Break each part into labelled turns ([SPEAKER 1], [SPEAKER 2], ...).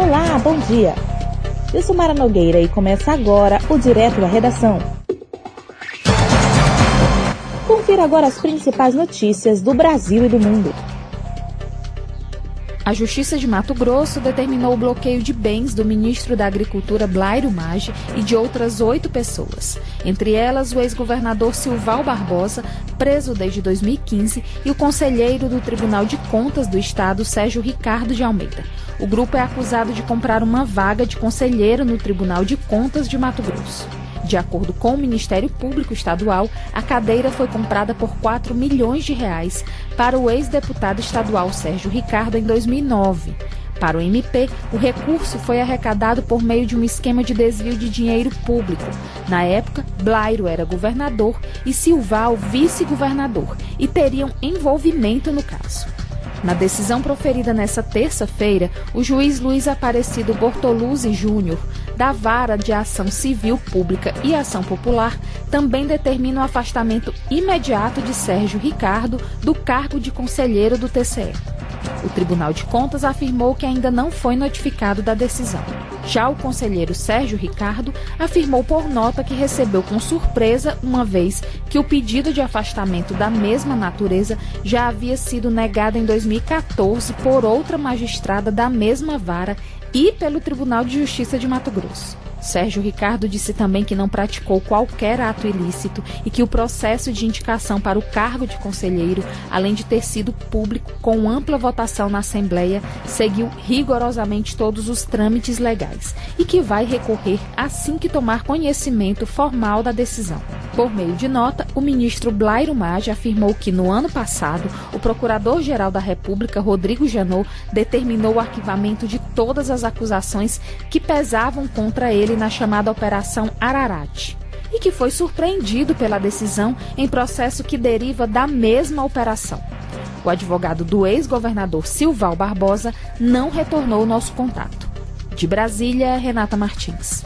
[SPEAKER 1] Olá, bom dia! Eu sou Mara Nogueira e começa agora o Direto da Redação. Confira agora as principais notícias do Brasil e do mundo.
[SPEAKER 2] A Justiça de Mato Grosso determinou o bloqueio de bens do ministro da Agricultura, Blairo Maggi, e de outras 8 pessoas. Entre elas, o ex-governador Silval Barbosa, preso desde 2015, e o conselheiro do Tribunal de Contas do Estado, Sérgio Ricardo de Almeida. O grupo é acusado de comprar uma vaga de conselheiro no Tribunal de Contas de Mato Grosso. De acordo com o Ministério Público Estadual, a cadeira foi comprada por R$4 milhões para o ex-deputado estadual Sérgio Ricardo em 2009. Para o MP, o recurso foi arrecadado por meio de um esquema de desvio de dinheiro público. Na época, Blairo era governador e Silval vice-governador e teriam envolvimento no caso. Na decisão proferida nesta terça-feira, o juiz Luiz Aparecido Bortoluzzi Júnior, da Vara de Ação Civil Pública e Ação Popular, também determina o afastamento imediato de Sérgio Ricardo do cargo de conselheiro do TCE. O Tribunal de Contas afirmou que ainda não foi notificado da decisão. Já o conselheiro Sérgio Ricardo afirmou por nota que recebeu com surpresa, uma vez que o pedido de afastamento da mesma natureza já havia sido negado em 2014 por outra magistrada da mesma vara e pelo Tribunal de Justiça de Mato Grosso. Sérgio Ricardo disse também que não praticou qualquer ato ilícito e que o processo de indicação para o cargo de conselheiro, além de ter sido público com ampla votação na Assembleia, seguiu rigorosamente todos os trâmites legais e que vai recorrer assim que tomar conhecimento formal da decisão. Por meio de nota, o ministro Blairo Maggi afirmou que, no ano passado, o Procurador-Geral da República, Rodrigo Janot, determinou o arquivamento de todas as acusações que pesavam contra ele na chamada Operação Ararat, e que foi surpreendido pela decisão em processo que deriva da mesma operação. O advogado do ex-governador Silval Barbosa não retornou o nosso contato. De Brasília, Renata Martins.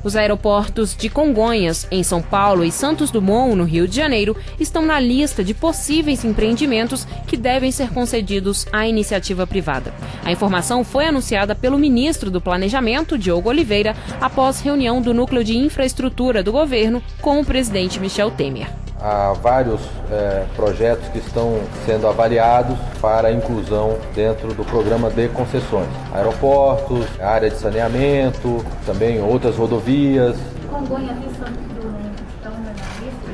[SPEAKER 3] Os aeroportos de Congonhas, em São Paulo, e Santos Dumont, no Rio de Janeiro, estão na lista de possíveis empreendimentos que devem ser concedidos à iniciativa privada. A informação foi anunciada pelo ministro do Planejamento, Diogo Oliveira, após reunião do Núcleo de Infraestrutura do governo com o presidente Michel Temer.
[SPEAKER 4] Há vários projetos que estão sendo avaliados para a inclusão dentro do programa de concessões. Aeroportos, área de saneamento, também outras rodovias.
[SPEAKER 5] Congonhas e Santos Dumont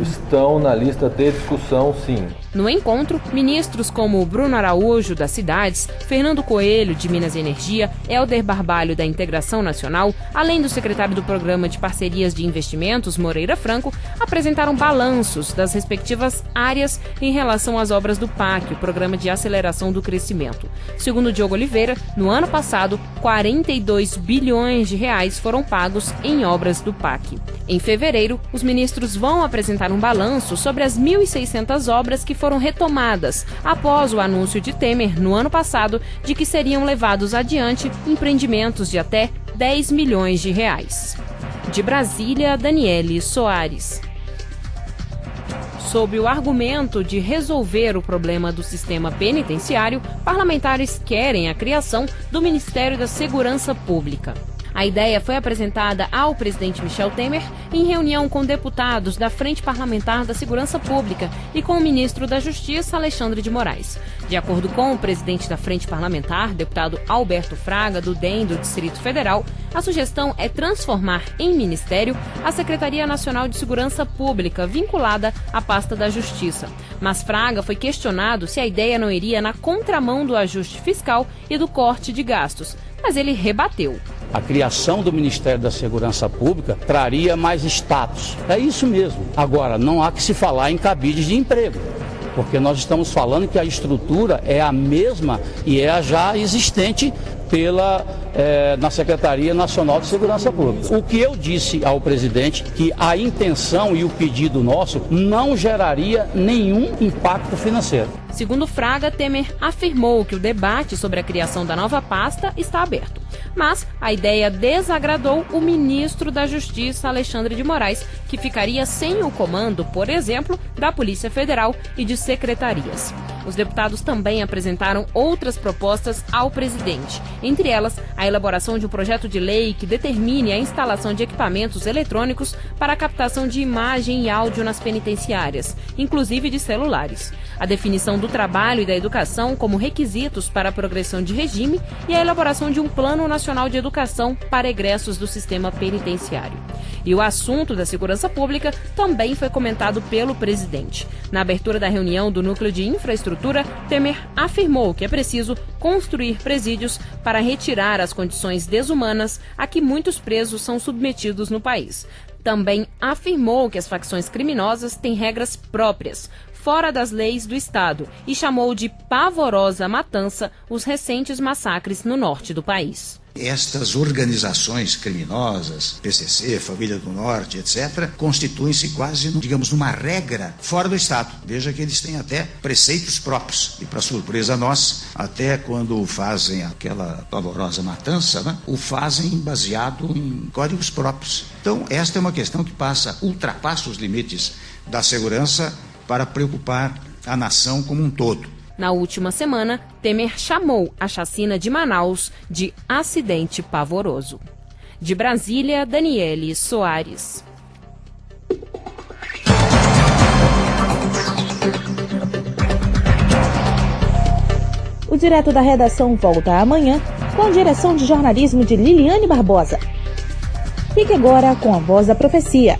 [SPEAKER 4] estão na lista de discussão, sim.
[SPEAKER 3] No encontro, ministros como Bruno Araújo, das Cidades, Fernando Coelho, de Minas e Energia, Helder Barbalho, da Integração Nacional, além do secretário do Programa de Parcerias de Investimentos, Moreira Franco, apresentaram balanços das respectivas áreas em relação às obras do PAC, o Programa de Aceleração do Crescimento. Segundo Diogo Oliveira, no ano passado, R$42 bilhões foram pagos em obras do PAC. Em fevereiro, os ministros vão apresentar um balanço sobre as 1.600 obras que foram retomadas após o anúncio de Temer, no ano passado, de que seriam levados adiante empreendimentos de até R$10 milhões. De Brasília, Daniele Soares. Sob o argumento de resolver o problema do sistema penitenciário, parlamentares querem a criação do Ministério da Segurança Pública. A ideia foi apresentada ao presidente Michel Temer em reunião com deputados da Frente Parlamentar da Segurança Pública e com o ministro da Justiça, Alexandre de Moraes. De acordo com o presidente da Frente Parlamentar, deputado Alberto Fraga, do DEM do Distrito Federal, a sugestão é transformar em ministério a Secretaria Nacional de Segurança Pública, vinculada à pasta da Justiça. Mas Fraga foi questionado se a ideia não iria na contramão do ajuste fiscal e do corte de gastos, mas ele rebateu.
[SPEAKER 6] A criação do Ministério da Segurança Pública traria mais status. É isso mesmo. Agora, não há que se falar em cabides de emprego, porque nós estamos falando que a estrutura é a mesma e é a já existente na Secretaria Nacional de Segurança Pública. O que eu disse ao presidente, que a intenção e o pedido nosso não geraria nenhum impacto financeiro.
[SPEAKER 3] Segundo Fraga, Temer afirmou que o debate sobre a criação da nova pasta está aberto. Mas a ideia desagradou o ministro da Justiça, Alexandre de Moraes, que ficaria sem o comando, por exemplo, da Polícia Federal e de secretarias. Os deputados também apresentaram outras propostas ao presidente, entre elas a elaboração de um projeto de lei que determine a instalação de equipamentos eletrônicos para a captação de imagem e áudio nas penitenciárias, inclusive de celulares, a definição do trabalho e da educação como requisitos para a progressão de regime e a elaboração de um Plano Nacional de Educação para egressos do sistema penitenciário. E o assunto da segurança pública também foi comentado pelo presidente. Na abertura da reunião do Núcleo de Infraestrutura, Temer afirmou que é preciso construir presídios para retirar as condições desumanas a que muitos presos são submetidos no país. Também afirmou que as facções criminosas têm regras próprias, fora das leis do Estado, e chamou de pavorosa matança os recentes massacres no norte do país.
[SPEAKER 7] Estas organizações criminosas, PCC, Família do Norte, etc., constituem-se quase, digamos, numa regra fora do Estado. Veja que eles têm até preceitos próprios. E, para surpresa nossa, até quando fazem aquela pavorosa matança, né, o fazem baseado em códigos próprios. Então, esta é uma questão que ultrapassa os limites da segurança para preocupar a nação como um todo.
[SPEAKER 3] Na última semana, Temer chamou a chacina de Manaus de acidente pavoroso. De Brasília, Daniele Soares.
[SPEAKER 1] O Direto da Redação volta amanhã com a direção de jornalismo de Liliane Barbosa. Fique agora com a Voz da Profecia.